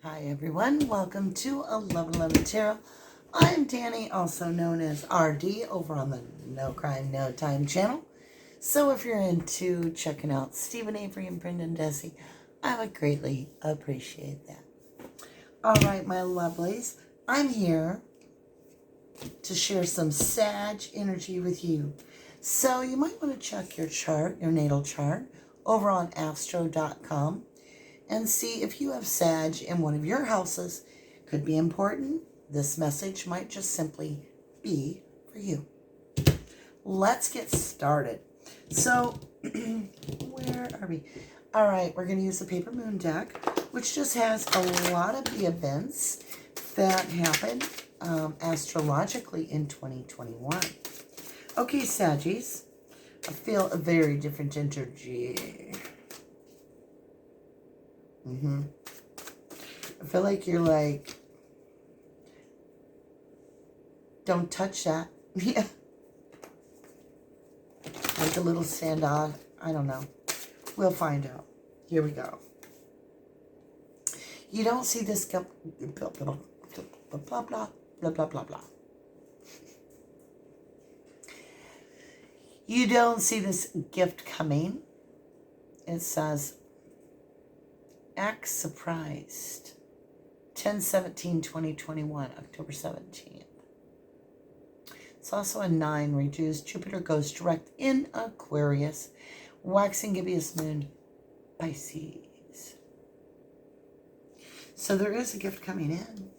Hi everyone, welcome to 1111 Tarot. I'm Danny, also known as RD, over on the No Crime, No Time channel. So if you're into checking out Stephen Avery and Brendan Desi, I would greatly appreciate that. Alright, my lovelies, I'm here to share some Sag energy with you. So you might want to check your chart, your natal chart, over on astro.com. and see if you have Sag in one of your houses. Could be important. This message might just simply be for you. Let's get started. So, where are we? All right, we're going to use the Paper Moon deck, which just has a lot of the events that happened astrologically in 2021. Okay, Saggies, I feel a very different energy. I feel like you're like, don't touch that. Yeah. Like a little standoff. I don't know. We'll find out. Here we go. You don't see this blah, blah, blah, blah, blah, blah, blah, blah, blah. You don't see this gift coming. It says, act surprised. 10/17/2021, October 17th. It's also a 9 reduced. Jupiter goes direct in Aquarius, waxing gibbous moon, Pisces. So there is a gift coming in,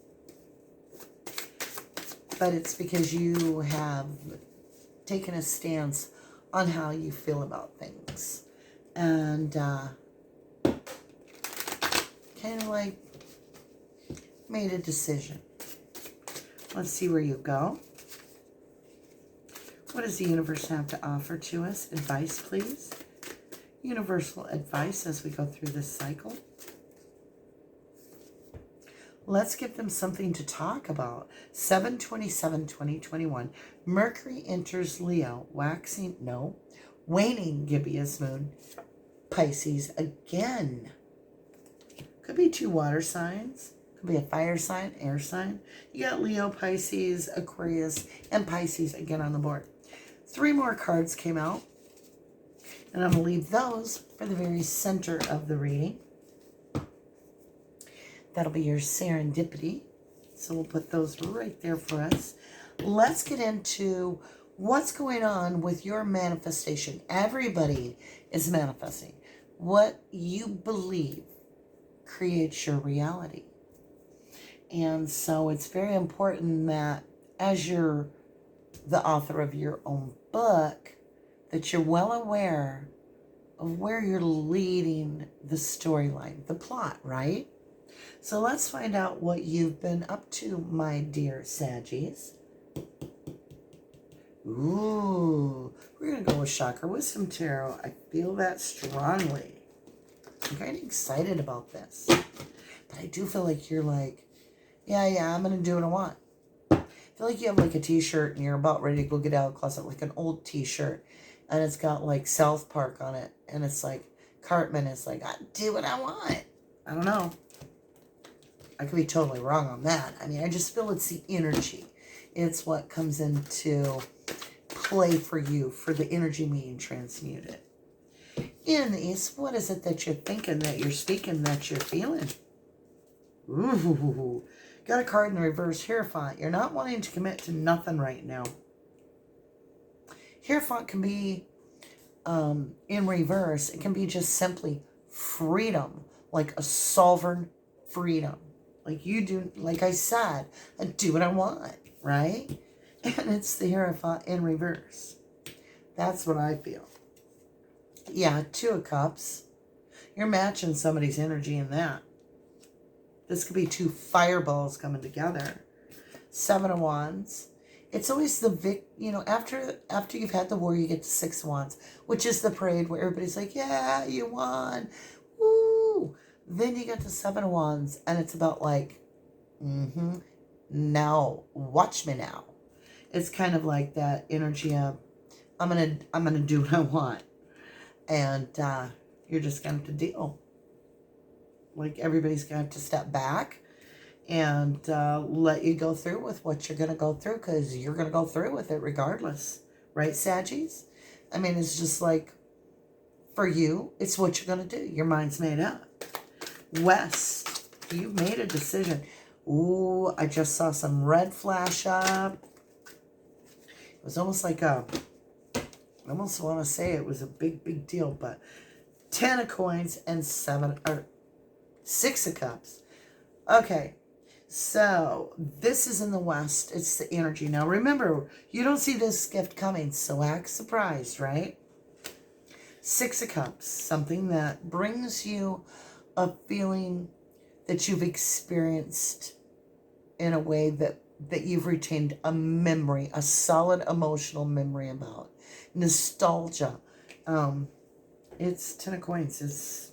but it's because you have taken a stance on how you feel about things, and kind of like made a decision. Let's see where you go. What does the universe have to offer to us? Advice, please. Universal advice as we go through this cycle. Let's give them something to talk about. 7/27/2021. Mercury enters Leo, waning gibbous moon, Pisces again. Could be 2 water signs. Could be a fire sign, air sign. You got Leo, Pisces, Aquarius, and Pisces again on the board. 3 more cards came out. And I'm going to leave those for the very center of the reading. That'll be your serendipity. So we'll put those right there for us. Let's get into what's going on with your manifestation. Everybody is manifesting. What you believe creates your reality. And so it's very important that as you're the author of your own book, that you're well aware of where you're leading the storyline, the plot, right? So let's find out what you've been up to, my dear Saggies. Ooh, we're going to go with Chakra Wisdom Tarot. I feel that strongly. I'm kind of excited about this. But I do feel like you're like, yeah, I'm going to do what I want. I feel like you have like a t-shirt and you're about ready to go get out of the closet, like an old t-shirt. And it's got like South Park on it. And it's like, Cartman is like, I do what I want. I don't know. I could be totally wrong on that. I mean, I just feel it's the energy. It's what comes into play for you, for the energy being transmuted. In the East, what is it that you're thinking, that you're speaking, that you're feeling? Ooh, got a card in the reverse, Hierophant. You're not wanting to commit to nothing right now. Hierophant can be in reverse. It can be just simply freedom, like a sovereign freedom. Like you do, like I said, I do what I want, right? And it's the Hierophant in reverse. That's what I feel. Yeah, 2 of Cups. You're matching somebody's energy in that. This could be 2 fireballs coming together. 7 of Wands. It's always the after you've had the war, you get the 6 of Wands, which is the parade where everybody's like, yeah, you won. Woo! Then you get the 7 of Wands, and it's about like, now, watch me now. It's kind of like that energy of, I'm gonna do what I want. And you're just going to deal Like everybody's going to have to step back and let you go through with what you're going to go through, because you're going to go through with it regardless. Right, Saggies? I mean, it's just like, for you, it's what you're going to do. Your mind's made up. West, you've made a decision. Ooh, I just saw some red flash up. It was almost like I almost want to say it was a big deal, but 10 of coins and 6 of cups. Okay, so this is in the West. It's the energy. Now remember, you don't see this gift coming, so act surprised, right? 6 of cups, something that brings you a feeling that you've experienced in a way that you've retained a memory, a solid emotional memory about. Nostalgia. It's 10 of coins. It's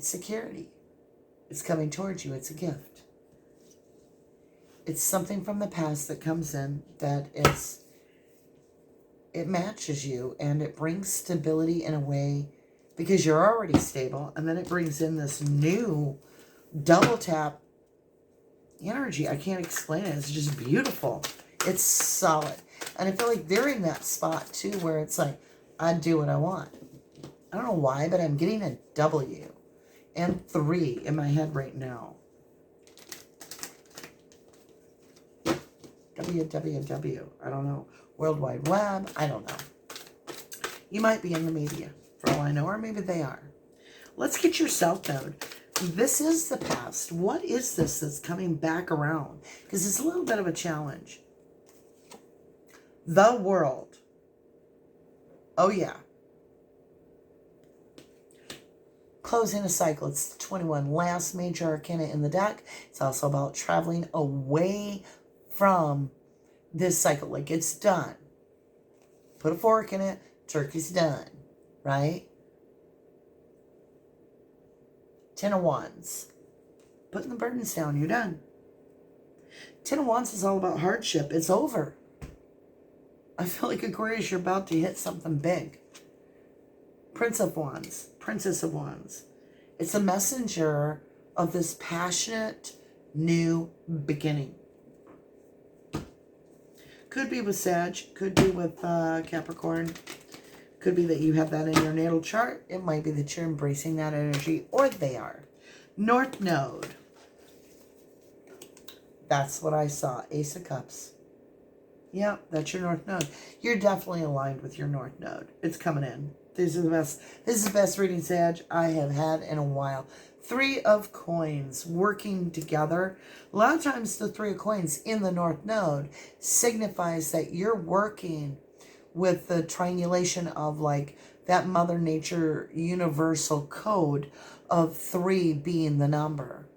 security. It's coming towards you. It's a gift. It's something from the past that comes in that it matches you, and it brings stability in a way because you're already stable, and then it brings in this new double tap energy. I can't explain it. It's just beautiful. It's solid. And I feel like they're in that spot too where it's like, I do what I want. I don't know why, but I'm getting a W and 3 in my head right now. WWW. I don't know. World Wide Web. I don't know. You might be in the media for all I know, or maybe they are. Let's get your South Node. This is the past. What is this that's coming back around? Because it's a little bit of a challenge. The World. Oh, yeah. Closing a cycle. It's the 21. Last major arcana in the deck. It's also about traveling away from this cycle. Like, it's done. Put a fork in it. Turkey's done. Right? 10 of Wands. Putting the burdens down. You're done. 10 of Wands is all about hardship. It's over. I feel like Aquarius, you're about to hit something big. Prince of Wands. Princess of Wands. It's a messenger of this passionate new beginning. Could be with Sag. Could be with Capricorn. Could be that you have that in your natal chart. It might be that you're embracing that energy, or they are. North Node. That's what I saw. Ace of Cups. Yep, that's your North Node. You're definitely aligned with your North Node. It's coming in. This is the best reading, Sag, I have had in a while. 3 of Coins working together. A lot of times the 3 of Coins in the North Node signifies that you're working with the triangulation of like that Mother Nature universal code of 3 being the number.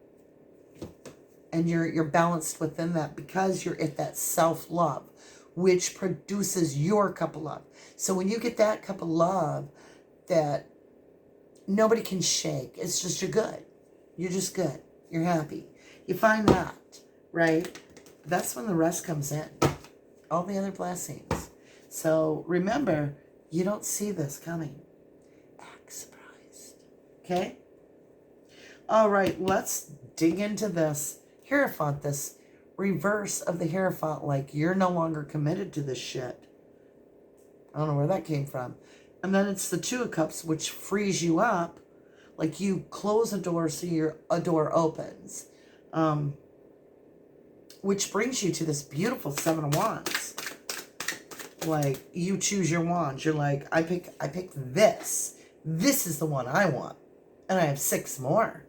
And you're balanced within that because you're at that self-love, which produces your cup of love. So when you get that cup of love that nobody can shake, it's just you're good. You're just good. You're happy. You find that, right? That's when the rest comes in. All the other blessings. So remember, you don't see this coming. Act surprised. Okay? All right, let's dig into this Hierophant, this reverse of the Hierophant, like you're no longer committed to this shit. I don't know where that came from. And then it's the 2 of Cups, which frees you up. Like you close a door so a door opens. Which brings you to this beautiful 7 of Wands. Like you choose your wand. You're like, I pick this. This is the one I want. And I have 6 more.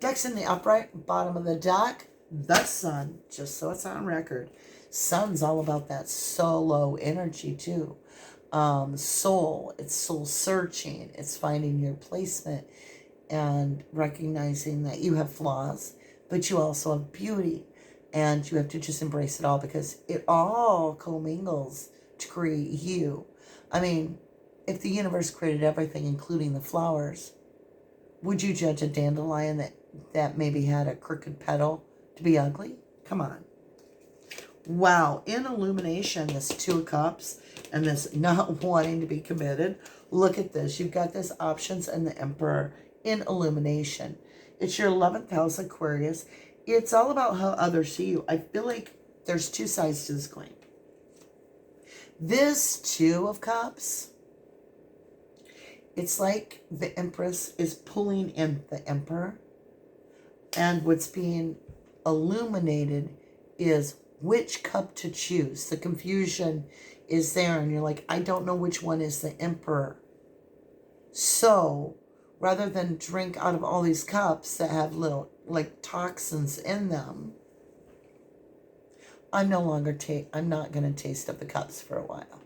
Deck's in the upright, bottom of the deck. The Sun, just so it's on record. Sun's all about that solo energy too. Soul, it's soul searching. It's finding your placement and recognizing that you have flaws, but you also have beauty. And you have to just embrace it all because it all commingles to create you. I mean, if the universe created everything, including the flowers, would you judge a dandelion that maybe had a crooked petal to be ugly? Come on. Wow, in illumination, this Two of Cups and this not wanting to be committed. Look at this. You've got this options and the Emperor in illumination. It's your 11th house, Aquarius. It's all about how others see you. I feel like there's two sides to this coin. This Two of Cups, it's like the Empress is pulling in the Emperor. And what's being illuminated is which cup to choose. The confusion is there, and you're like, I don't know which one is the Emperor. So rather than drink out of all these cups that have little like toxins in them, I'm not going to taste of the cups for a while.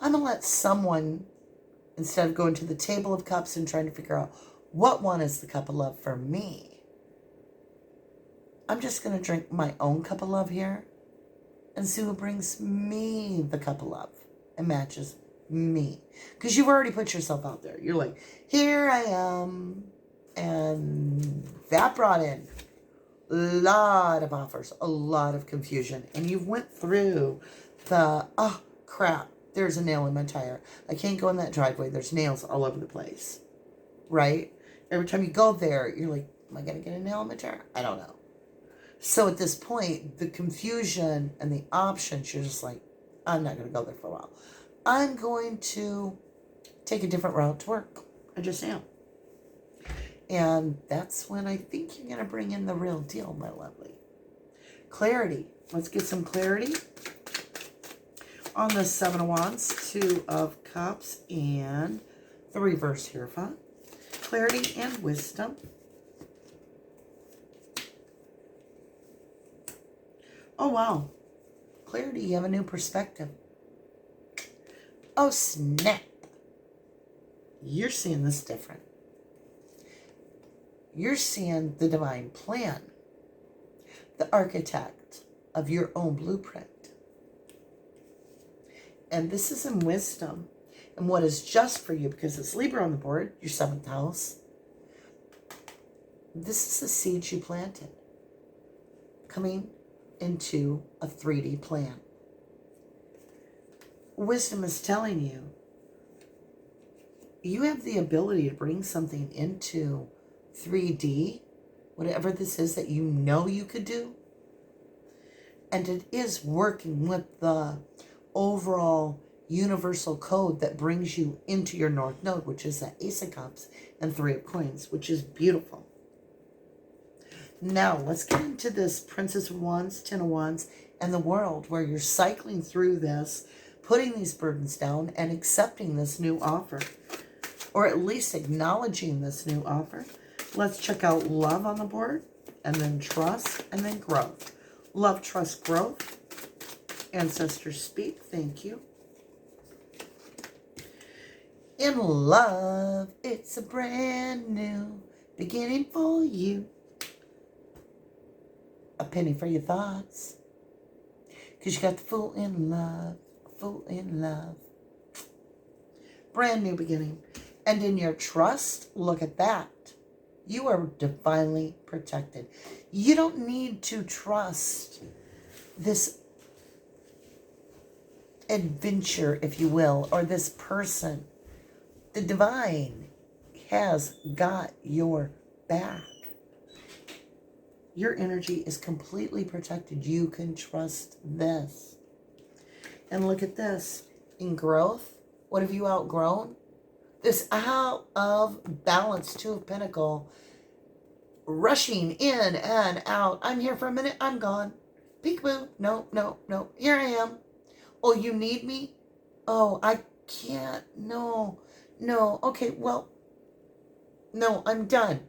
I'm going to let someone, instead of going to the table of cups and trying to figure out what one is the cup of love for me, I'm just going to drink my own cup of love here and see who brings me the cup of love and matches me. Because you've already put yourself out there. You're like, here I am. And that brought in a lot of offers, a lot of confusion. And you went through the, oh, crap, there's a nail in my tire. I can't go in that driveway. There's nails all over the place. Right? Every time you go there, you're like, am I going to get a nail in my tire? I don't know. So at this point, the confusion and the options, you're just like, I'm not going to go there for a while. I'm going to take a different route to work. I just am. And that's when I think you're going to bring in the real deal, my lovely. Clarity. Let's get some clarity on the Seven of Wands, Two of Cups, and the reverse Hierophant. Clarity and wisdom. Oh, wow. Clarity, you have a new perspective. Oh, snap. You're seeing this different. You're seeing the divine plan, the architect of your own blueprint. And this is in wisdom and what is just for you, because it's Libra on the board, your 7th house. This is the seed you planted coming into a 3D plan. Wisdom is telling you, you have the ability to bring something into 3D, whatever this is that you know you could do. And it is working with the overall universal code that brings you into your North Node, which is that Ace of Cups and 3 of Coins, which is beautiful. Now, let's get into this Princess of Wands, 10 of Wands, and the World, where you're cycling through this, putting these burdens down, and accepting this new offer, or at least acknowledging this new offer. Let's check out love on the board, and then trust, and then growth. Love, trust, growth. Ancestors speak. Thank you. In love, it's a brand new beginning for you. A penny for your thoughts. Because you got the fool in love. Fool in love. Brand new beginning. And in your trust, look at that. You are divinely protected. You don't need to trust this adventure, if you will, or this person. The divine has got your back. Your energy is completely protected. You can trust this. And look at this. In growth, what have you outgrown? This out of balance, 2 of Pentacles, rushing in and out. I'm here for a minute. I'm gone. Peekaboo. No, no, no. Here I am. Oh, you need me? Oh, I can't. No, no. Okay, well, no, I'm done.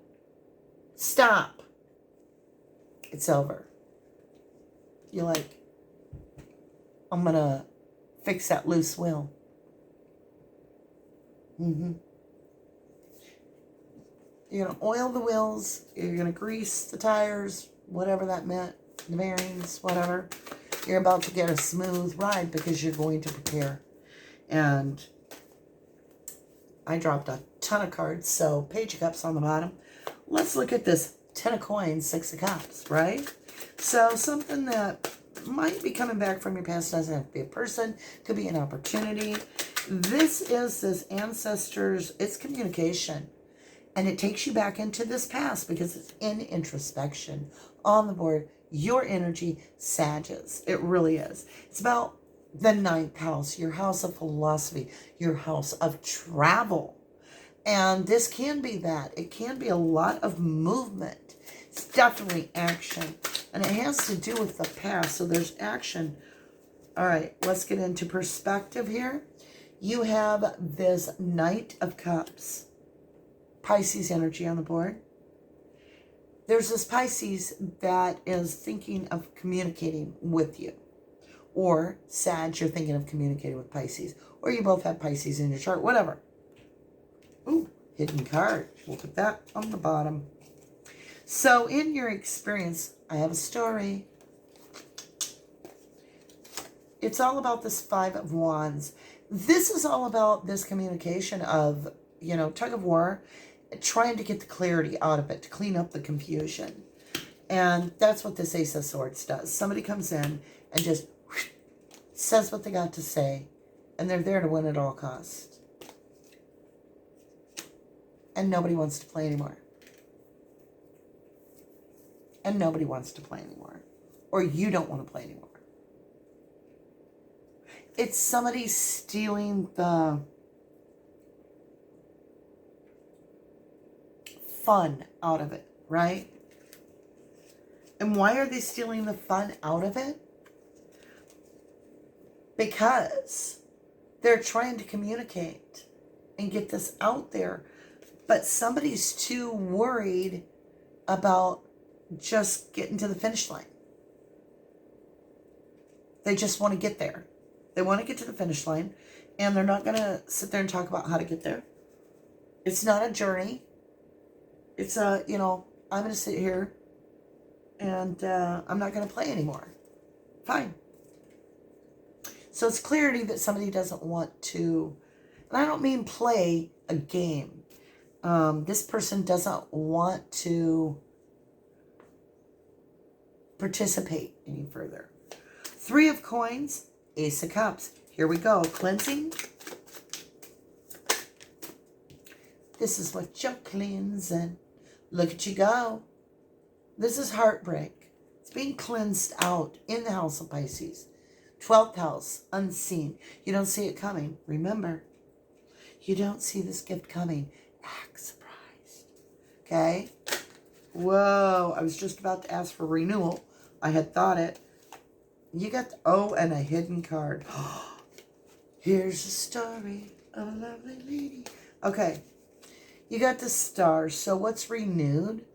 Stop. It's over. You're like, I'm going to fix that loose wheel. You're going to oil the wheels. You're going to grease the tires, whatever that meant, the bearings, whatever. You're about to get a smooth ride because you're going to prepare. And I dropped a ton of cards, so Page of Cups on the bottom. Let's look at this 10 of Coins, 6 of Cups, right? So something that might be coming back from your past, doesn't have to be a person, could be an opportunity. This is this ancestors, it's communication. And it takes you back into this past because it's in introspection. On the board, your energy, Sagittarius. It really is. It's about the 9th house, your house of philosophy, your house of travel. And this can be that. It can be a lot of movement. It's definitely action. And it has to do with the past. So there's action. All right, let's get into perspective here. You have this Knight of Cups. Pisces energy on the board. There's this Pisces that is thinking of communicating with you. Or Sag, you're thinking of communicating with Pisces. Or you both have Pisces in your chart, whatever. Ooh, hidden card. We'll put that on the bottom. So in your experience, I have a story. It's all about this 5 of Wands. This is all about this communication of, you know, tug of war, trying to get the clarity out of it, to clean up the confusion. And that's what this Ace of Swords does. Somebody comes in and just says what they got to say, and they're there to win at all costs. And nobody wants to play anymore. And nobody wants to play anymore. Or you don't want to play anymore. It's somebody stealing the fun out of it, right? And why are they stealing the fun out of it? Because they're trying to communicate and get this out there. But somebody's too worried about just getting to the finish line. They just want to get there. They want to get to the finish line. And they're not going to sit there and talk about how to get there. It's not a journey. It's a, you know, I'm going to sit here and I'm not going to play anymore. Fine. So it's clarity that somebody doesn't want to, and I don't mean play a game. This person doesn't want to participate any further. 3 of Coins, Ace of Cups. Here we go. Cleansing. This is what you're cleansing. Look at you go. This is heartbreak. It's being cleansed out in the house of Pisces. 12th house, unseen. You don't see it coming. Remember, you don't see this gift coming. Act surprised. Okay? Whoa. I was just about to ask for renewal. I had thought it. You got the, oh, and a hidden card. Here's a story of a lovely lady. Okay. You got the Star. So what's renewed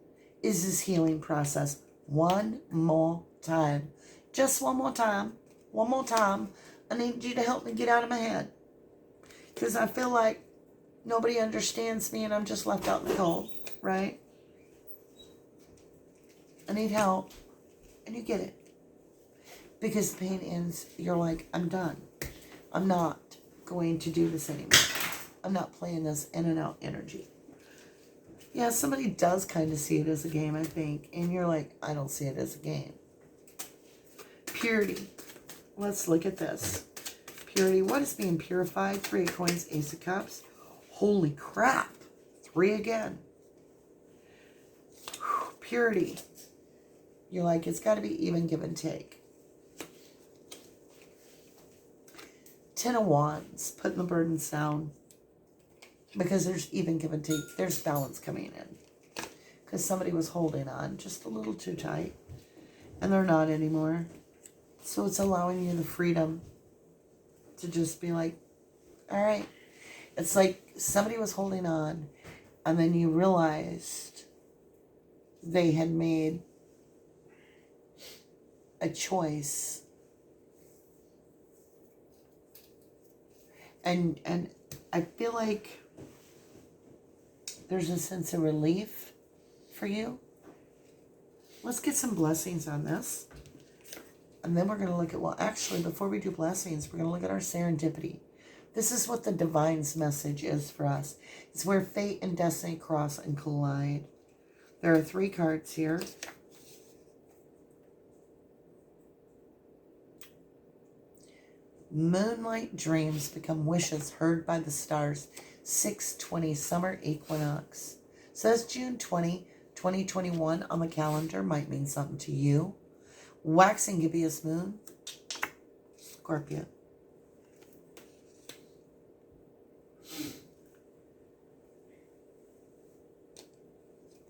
is this healing process. One more time. Just one more time. One more time. I need you to help me get out of my head. Because I feel like nobody understands me and I'm just left out in the cold. Right? I need help. And you get it. Because the pain ends. You're like, I'm done. I'm not going to do this anymore. I'm not playing this in and out energy. Yeah, somebody does kind of see it as a game, I think. And you're like, I don't see it as a game. Purity. Let's look at this. Purity. What is being purified? 3 of Coins, Ace of Cups. Holy crap. 3 again. Whew, purity. You're like, it's got to be even, give and take. 10 of Wands. Putting the burdens down. Because there's even give and take. There's balance coming in. Because somebody was holding on just a little too tight. And they're not anymore. So it's allowing you the freedom to just be like, all right. It's like somebody was holding on. And then you realized they had made a choice. And I feel like there's a sense of relief for you. Let's get some blessings on this. And then we're going to look at, well, actually, before we do blessings, we're going to look at our serendipity. This is what the divine's message is for us. It's where fate and destiny cross and collide. There are 3 cards here. Moonlight dreams become wishes heard by the stars. 6:20 summer equinox. Says June 20, 2021 on the calendar. Might mean something to you. Waxing gibbous moon. Scorpio.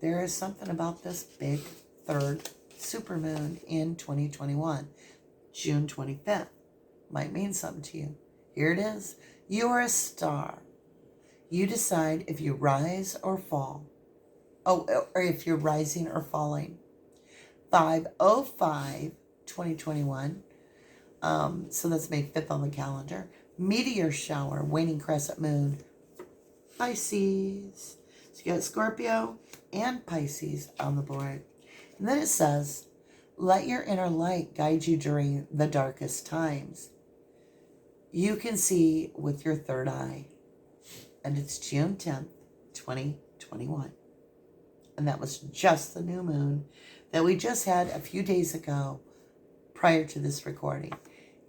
There is something about this big third supermoon in 2021. June 25th. Might mean something to you. Here it is. You are a star. You decide if you rise or fall. Oh, or if you're rising or falling. 5:05, 2021. So that's May 5th on the calendar. Meteor shower, waning crescent moon. Pisces. So you got Scorpio and Pisces on the board. And then it says, let your inner light guide you during the darkest times. You can see with your third eye. And it's June 10th, 2021. And that was just the new moon that we just had a few days ago prior to this recording.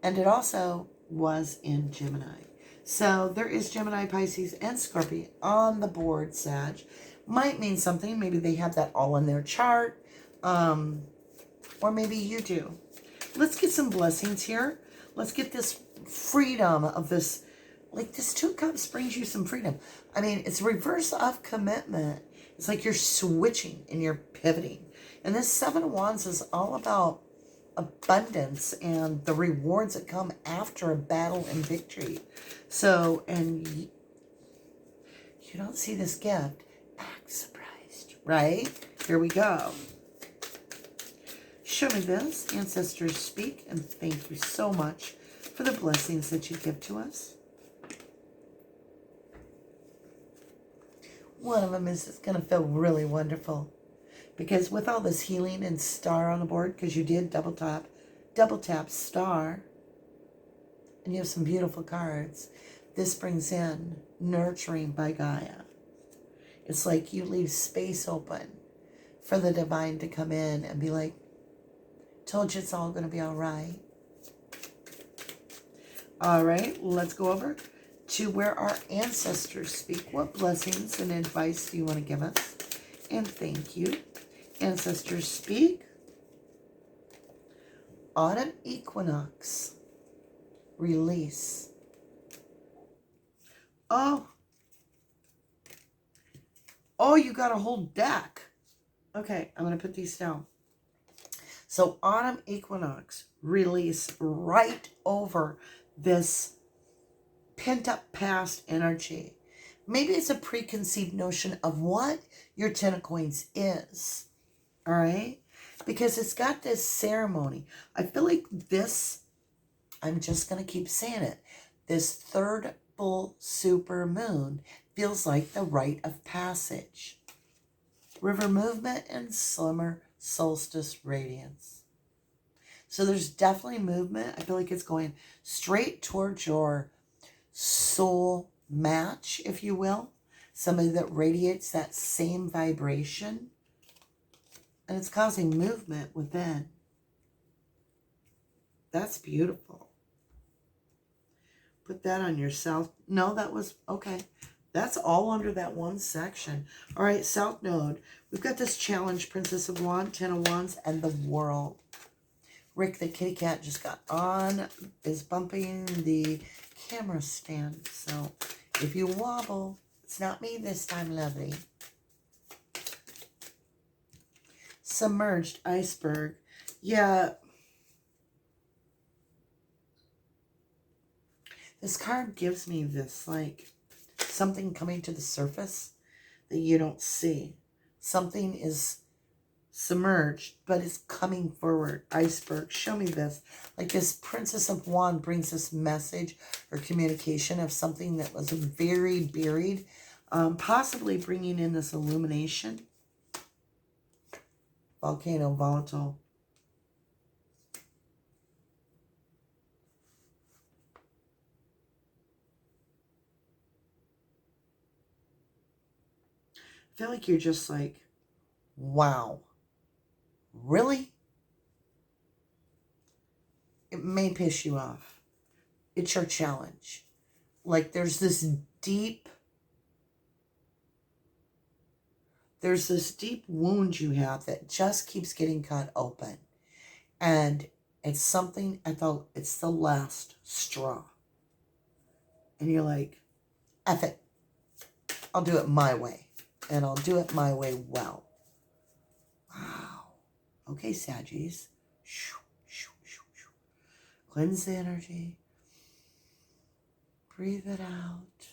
And it also was in Gemini. So there is Gemini, Pisces, and Scorpio on the board, Sag. Might mean something. Maybe they have that all in their chart. Or maybe you do. Let's get some blessings here. Let's get this freedom of this. Like this Two of Cups brings you some freedom. I mean, it's reverse of commitment. It's like you're switching and you're pivoting. And this Seven of Wands is all about abundance and the rewards that come after a battle and victory. So, and you don't see this gift, act surprised, right? Here we go. Show me this. Ancestors speak, and thank you so much for the blessings that you give to us. One of them is it's going to feel really wonderful. Because with all this healing and star on the board, because you did double tap star, and you have some beautiful cards, this brings in nurturing by Gaia. It's like you leave space open for the divine to come in and be like, told you it's all going to be all right. All right, let's go over to where our ancestors speak. What blessings and advice do you want to give us? And thank you. Ancestors speak. Autumn equinox. Release. Oh, you got a whole deck. Okay, I'm going to put these down. So autumn equinox, release right over this pent-up past energy. Maybe it's a preconceived notion of what your Ten of Coins is. All right? Because it's got this ceremony. I feel like this, I'm just going to keep saying it, this third full super moon feels like the rite of passage. River movement and summer solstice radiance. So there's definitely movement. I feel like it's going straight towards your soul match, if you will. Somebody that radiates that same vibration. And it's causing movement within. That's beautiful. Put that on your south. No, that was, okay. That's all under that one section. All right, South Node. We've got this challenge, Princess of Wands, Ten of Wands, and the World. Rick the kitty cat just got on, is bumping the camera stand. So if you wobble, it's not me this time, lovely. Submerged iceberg. Yeah. This card gives me this, like, something coming to the surface that you don't see. Something is submerged, but it's coming forward. Iceberg. Show me this. Like this Princess of Wands brings this message or communication of something that was very buried, possibly bringing in this illumination. Volcano, volatile. I feel like you're just like, wow. Really? It may piss you off. It's your challenge. Like there's this deep wound you have that just keeps getting cut open. And it's something, I thought it's the last straw. And you're like, F it. I'll do it my way. And I'll do it my way well. Wow. Okay, Saggies. Cleanse the energy. Breathe it out.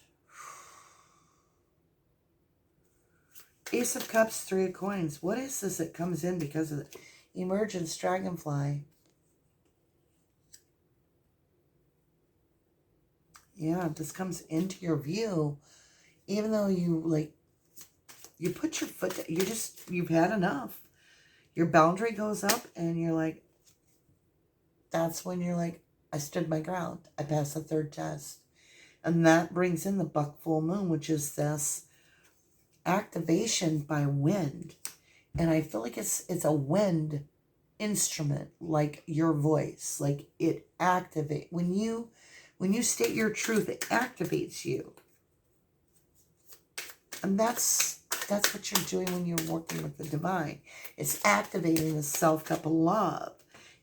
Ace of Cups, Three of Coins. What is this that comes in because of the emergence, Dragonfly? Yeah, this comes into your view, even though you put your foot, you've had enough. Your boundary goes up and you're like, that's when you're like, I stood my ground. I passed the third test. And that brings in the buck full moon, which is this activation by wind. And I feel like it's a wind instrument, like your voice. Like it activates. When you state your truth, it activates you. And that's what you're doing when you're working with the divine. It's activating the self-cup of love.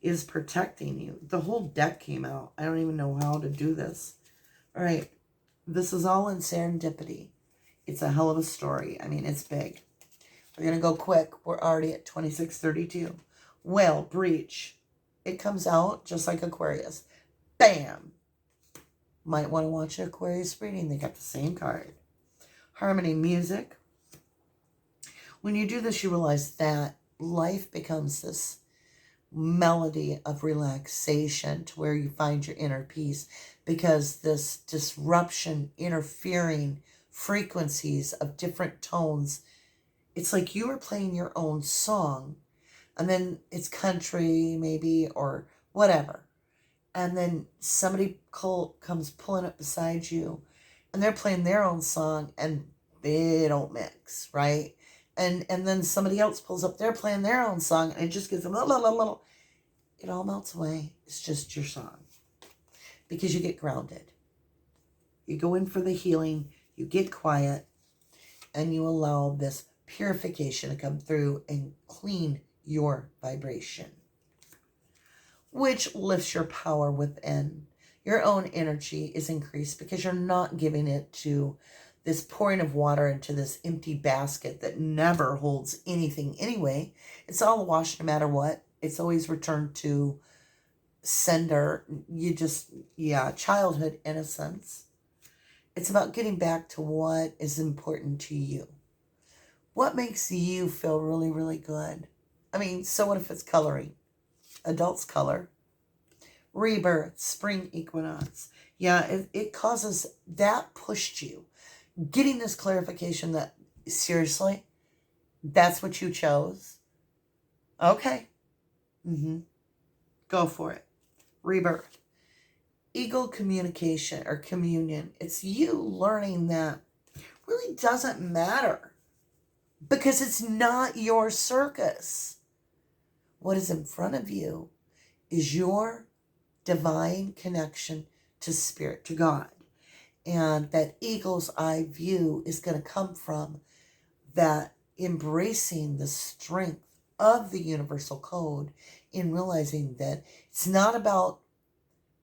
Is protecting you. The whole deck came out. I don't even know how to do this. All right. This is all in serendipity. It's a hell of a story. I mean, it's big. We're going to go quick. We're already at 26:32. Whale, breach. It comes out just like Aquarius. Bam. Might want to watch an Aquarius reading. They got the same card. Harmony, music. When you do this, you realize that life becomes this melody of relaxation to where you find your inner peace, because this disruption, interfering frequencies of different tones, it's like you are playing your own song, and then it's country maybe or whatever, and then somebody comes pulling up beside you and they're playing their own song and they don't mix, right? And then somebody else pulls up, they're playing their own song, and it just gets a little, it all melts away. It's just your song. Because you get grounded. You go in for the healing, you get quiet, and you allow this purification to come through and clean your vibration, which lifts your power within. Your own energy is increased because you're not giving it to this pouring of water into this empty basket that never holds anything anyway. It's all a wash no matter what. It's always returned to sender. Childhood innocence. It's about getting back to what is important to you. What makes you feel really, really good? I mean, so what if it's coloring? Adults color. Rebirth, spring equinox. Yeah, it causes, that pushed you. Getting this clarification that, seriously, that's what you chose? Okay. Go for it. Rebirth. Eagle communication or communion. It's you learning that really doesn't matter because it's not your circus. What is in front of you is your divine connection to spirit, to God. And that eagle's eye view is going to come from that embracing the strength of the universal code in realizing that it's not about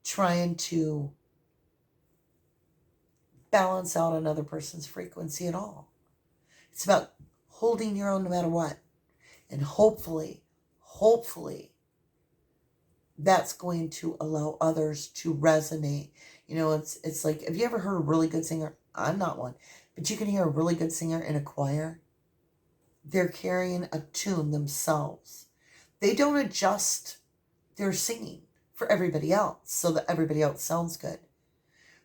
trying to balance out another person's frequency at all. It's about holding your own no matter what. And hopefully, that's going to allow others to resonate. You know, it's like, have you ever heard a really good singer? I'm not one, but you can hear a really good singer in a choir. They're carrying a tune themselves. They don't adjust their singing for everybody else so that everybody else sounds good.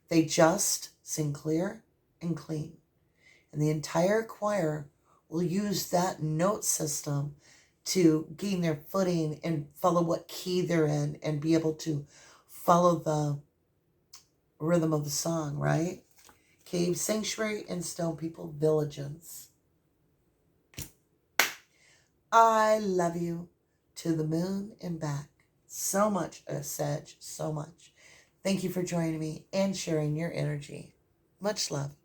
They just sing clear and clean. And the entire choir will use that note system to gain their footing and follow what key they're in and be able to follow the rhythm of the song, right? Cave, sanctuary, and stone people, villages. I love you to the moon and back. So much, Sag, so much. Thank you for joining me and sharing your energy. Much love.